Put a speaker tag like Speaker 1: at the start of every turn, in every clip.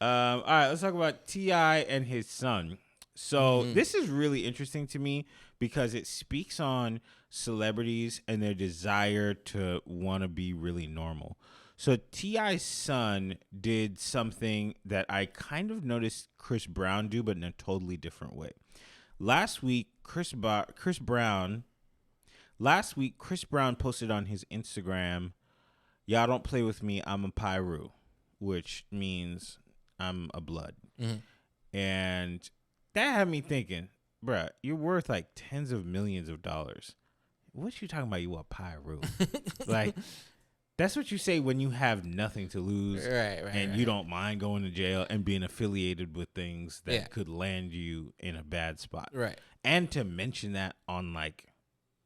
Speaker 1: All right, let's talk about T.I. and his son. So this is really interesting to me because it speaks on celebrities and their desire to want to be really normal. So T.I.'s son did something that I kind of noticed Chris Brown do, but in a totally different way. Last week, Chris Brown posted on his Instagram, "Y'all don't play with me, I'm a Pyru," which means I'm a blood. And that had me thinking, bruh, you're worth like tens of millions of dollars. What you talking about? You a Pyru? Like, that's what you say when you have nothing to lose, and you don't mind going to jail and being affiliated with things that could land you in a bad spot.
Speaker 2: Right.
Speaker 1: And to mention that on like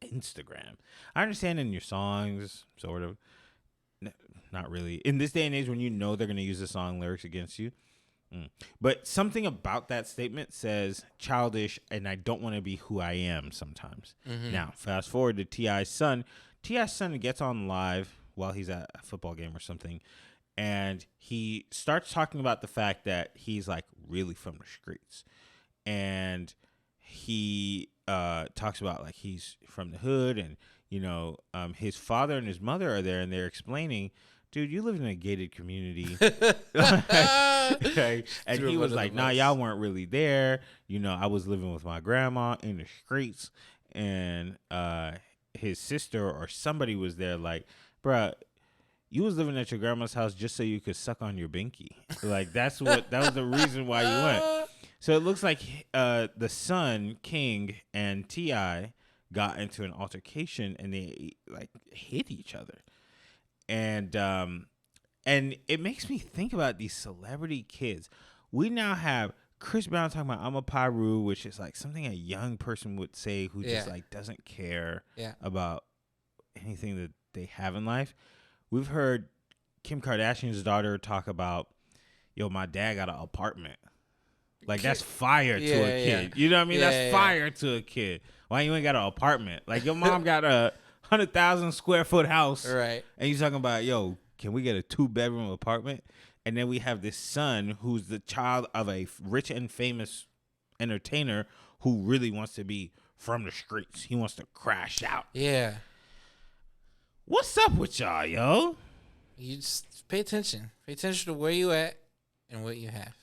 Speaker 1: Instagram, I understand in your songs, sort of. Not really. In this day and age when you know they're going to use the song lyrics against you. But something about that statement says childish and I don't want to be who I am sometimes. Now, fast forward to T.I.'s son. T.I.'s son gets on live while he's at a football game or something. And he starts talking about the fact that he's like really from the streets. And he talks about like he's from the hood and, you know, his father and his mother are there and they're explaining, dude, you live in a gated community. Okay. And he was like, nah, y'all weren't really there. You know, I was living with my grandma in the streets. And his sister or somebody was there like, bruh, you was living at your grandma's house just so you could suck on your binky. Like, that was the reason why you went. So it looks like the son, King, and T.I. got into an altercation and they like hit each other. And it makes me think about these celebrity kids. We now have Chris Brown talking about I'm a Pyru, which is like something a young person would say who just like doesn't care about anything that they have in life. We've heard Kim Kardashian's daughter talk about, yo, my dad got an apartment. Like, that's fire to a kid. You know what I mean? That's fire to a kid. Why you ain't got an apartment? Like, your mom got a 100,000 square foot house.
Speaker 2: Right.
Speaker 1: And you talking about, yo, can we get a 2-bedroom apartment? And then we have this son who's the child of a rich and famous entertainer who really wants to be from the streets. He wants to crash out.
Speaker 2: Yeah.
Speaker 1: What's up with y'all, yo?
Speaker 2: You just pay attention. Pay attention to where you at and what you have.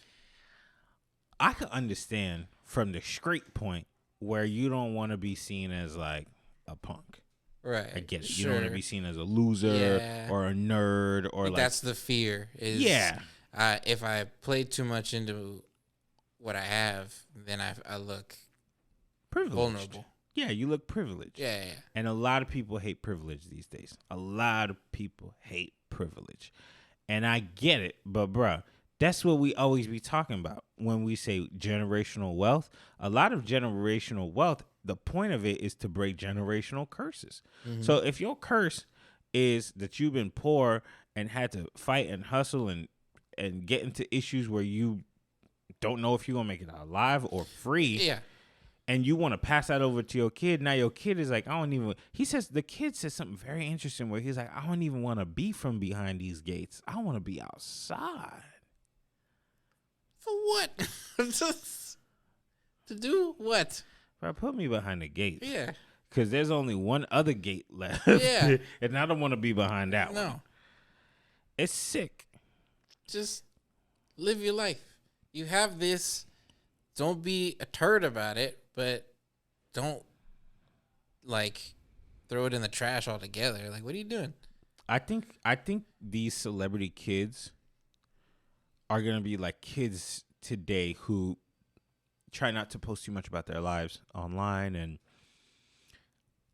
Speaker 1: I could understand from the straight point where you don't want to be seen as like a punk.
Speaker 2: Right.
Speaker 1: I get it. Sure. You don't want to be seen as a loser or a nerd or like.
Speaker 2: That's the fear. Is if I play too much into what I have, then I look
Speaker 1: privileged.
Speaker 2: Vulnerable.
Speaker 1: Yeah, you look privileged.
Speaker 2: Yeah.
Speaker 1: And a lot of people hate privilege these days. A lot of people hate privilege. And I get it, but bruh, that's what we always be talking about when we say generational wealth. A lot of generational wealth, the point of it is to break generational curses. Mm-hmm. So if your curse is that you've been poor and had to fight and hustle and get into issues where you don't know if you're going to make it out alive or free.
Speaker 2: Yeah.
Speaker 1: And you want to pass that over to your kid. Now your kid is like, the kid says something very interesting where he's like, I don't even want to be from behind these gates. I want to be outside.
Speaker 2: For what? To do what?
Speaker 1: Bro, put me behind the gate.
Speaker 2: Yeah.
Speaker 1: Because there's only one other gate left.
Speaker 2: Yeah.
Speaker 1: And I don't want to be behind that one.
Speaker 2: No.
Speaker 1: It's sick.
Speaker 2: Just live your life. You have this. Don't be a turd about it, but don't, throw it in the trash altogether. Like, what are you doing?
Speaker 1: I think these celebrity kids are going to be like kids today who try not to post too much about their lives online. And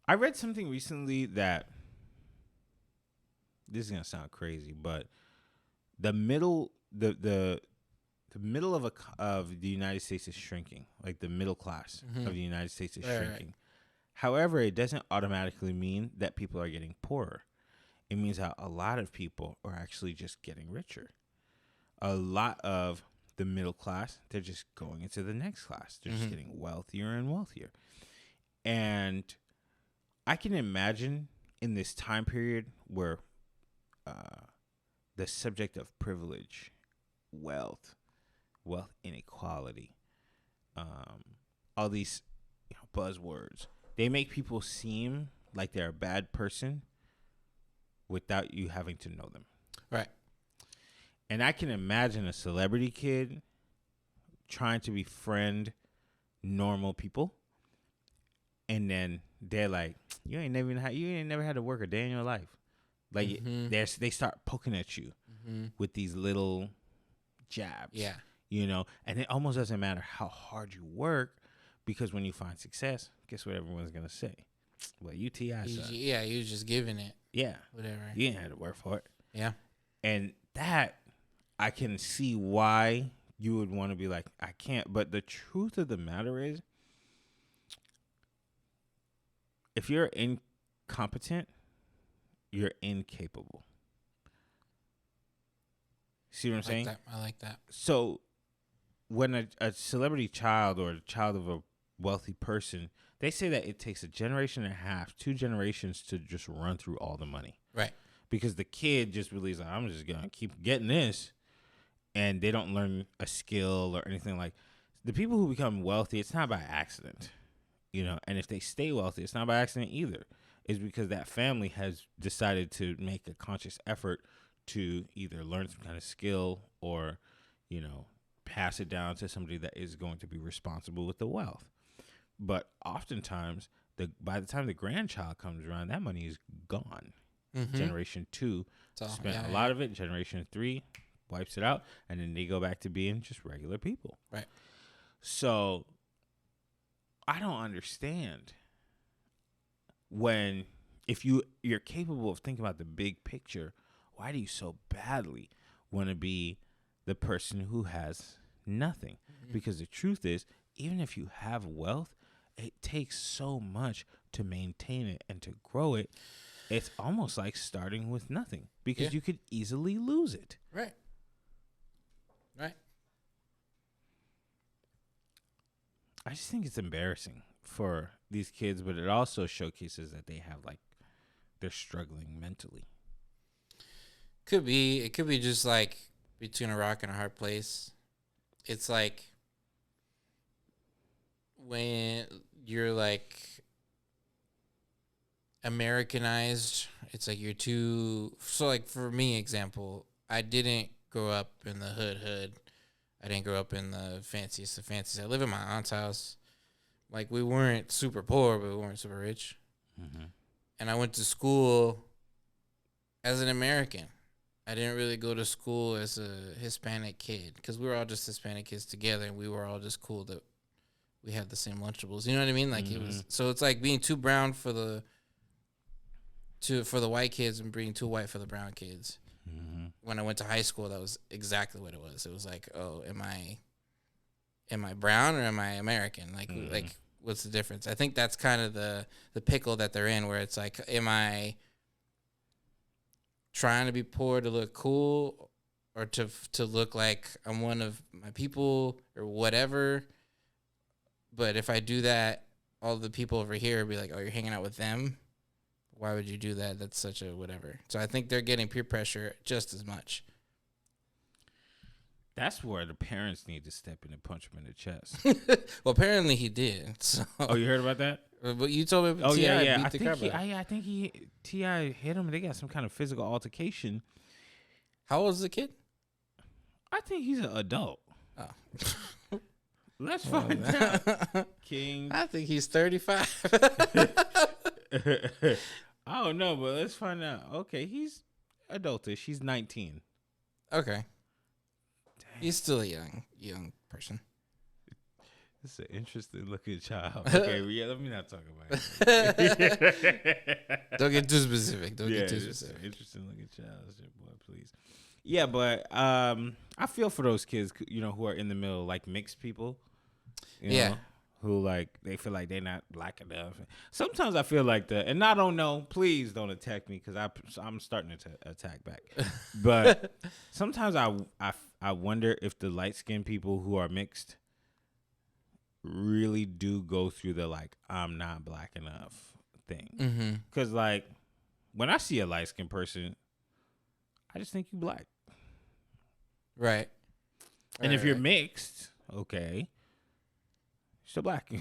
Speaker 1: I read something recently that, this is going to sound crazy, but the middle of the United States is shrinking. Like the middle class of the United States is shrinking. Right. However, it doesn't automatically mean that people are getting poorer. It means that a lot of people are actually just getting richer. A lot of the middle class, they're just going into the next class. They're just getting wealthier and wealthier. And I can imagine in this time period where the subject of privilege, wealth, wealth inequality, all these buzzwords. They make people seem like they're a bad person without you having to know them.
Speaker 2: Right.
Speaker 1: And I can imagine a celebrity kid trying to befriend normal people, and then they're like, you ain't never had to work a day in your life. Like they start poking at you with these little jabs.
Speaker 2: Yeah.
Speaker 1: And it almost doesn't matter how hard you work, because when you find success, guess what everyone's gonna say? Well, you TI son.
Speaker 2: Yeah, you was just giving it.
Speaker 1: Yeah.
Speaker 2: Whatever.
Speaker 1: You didn't have to work for it.
Speaker 2: Yeah.
Speaker 1: And that, I can see why you would want to be like, I can't. But the truth of the matter is, if you're incompetent, you're incapable. See what I'm saying?
Speaker 2: I like that.
Speaker 1: So when a celebrity child or a child of a wealthy person, they say that it takes a generation and a half, 2 generations to just run through all the money.
Speaker 2: Right.
Speaker 1: Because the kid just believes, like, I'm just going to keep getting this. And they don't learn a skill or anything. Like, the people who become wealthy, it's not by accident. And if they stay wealthy, it's not by accident either. It's because that family has decided to make a conscious effort to either learn some kind of skill or, pass it down to somebody that is going to be responsible with the wealth. But oftentimes, by the time the grandchild comes around, that money is gone. Generation 2 spent a lot of it. Generation 3 wipes it out, and then they go back to being just regular people.
Speaker 2: Right.
Speaker 1: So I don't understand if you're capable of thinking about the big picture, why do you so badly want to be the person who has nothing? Because the truth is, even if you have wealth, it takes so much to maintain it and to grow it. It's almost like starting with nothing, because you could easily lose it.
Speaker 2: Right. Right.
Speaker 1: I just think it's embarrassing for these kids, but it also showcases that they have, like, they're struggling mentally.
Speaker 2: It could be just like between a rock and a hard place. It's like when you're like Americanized, it's like you're too. So like for me, example, I didn't grow up in the hood. I didn't grow up in the fanciest of fancies. I live in my aunt's house. Like, we weren't super poor, but we weren't super rich. And I went to school as an American. I didn't really go to school as a Hispanic kid, because we were all just Hispanic kids together, and we were all just cool that we had the same Lunchables. You know what I mean? Like, it was, so it's like being too brown for the white kids and being too white for the brown kids. When I went to high school, that was exactly what it was. It was like, oh, am I brown or am I American? Like, like, what's the difference? I think that's kind of the pickle that they're in, where it's like, am I trying to be poor to look cool, or to look like I'm one of my people or whatever? But if I do that, all the people over here will be like, oh, you're hanging out with them? Why would you do that? That's such a whatever. So I think they're getting peer pressure just as much.
Speaker 1: That's where the parents need to step in and punch him in the chest.
Speaker 2: Well, apparently he did. So.
Speaker 1: Oh, you heard about that?
Speaker 2: But you told me.
Speaker 1: Oh,
Speaker 2: T.I.
Speaker 1: yeah.
Speaker 2: beat the crap out.
Speaker 1: I think T.I. hit him. They got some kind of physical altercation.
Speaker 2: How old is the kid?
Speaker 1: I think he's an adult.
Speaker 2: Oh.
Speaker 1: Let's find out. King.
Speaker 2: I think he's 35.
Speaker 1: I don't know, but let's find out. Okay, he's adultish. He's 19.
Speaker 2: Okay.
Speaker 1: Dang.
Speaker 2: He's still a young person.
Speaker 1: This is an interesting looking child. Okay, well, yeah, let me not talk about it.
Speaker 2: Don't get too specific. Don't get too specific.
Speaker 1: Interesting looking child, boy, please. Yeah, but I feel for those kids, who are in the middle, like mixed people. You know, who like they feel like they're not black enough. Sometimes I feel like that, and I don't know. Please don't attack me, because I'm starting to attack back. But sometimes I wonder if the light skinned people who are mixed really do go through the like I'm not black enough thing. Because like when I see a light skinned person, I just think you black.
Speaker 2: Right.
Speaker 1: And if you're mixed, okay, still black.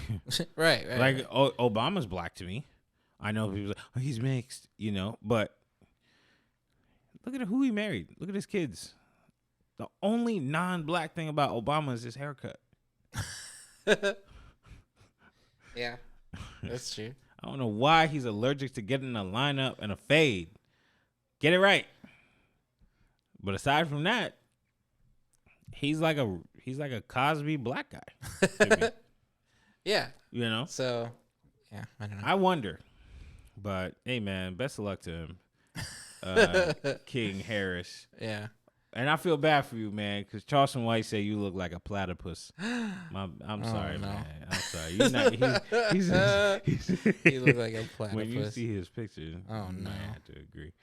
Speaker 2: right.
Speaker 1: Like Obama's black to me. I know people like, oh, he's mixed, but look at who he married. Look at his kids. The only non-black thing about Obama is his haircut.
Speaker 2: Yeah, that's true.
Speaker 1: I don't know why he's allergic to getting a lineup and a fade. Get it right. But aside from that, he's like a Cosby black guy. To me.
Speaker 2: Yeah. So, yeah, I don't know.
Speaker 1: I wonder. But hey, man, best of luck to him, King Harris.
Speaker 2: Yeah.
Speaker 1: And I feel bad for you, man, because Charleston White said you look like a platypus. I'm sorry,
Speaker 2: no.
Speaker 1: man. I'm sorry. You're not. He's
Speaker 2: He looked like a platypus.
Speaker 1: When you see his picture,
Speaker 2: Oh,
Speaker 1: you
Speaker 2: no.
Speaker 1: might have to agree.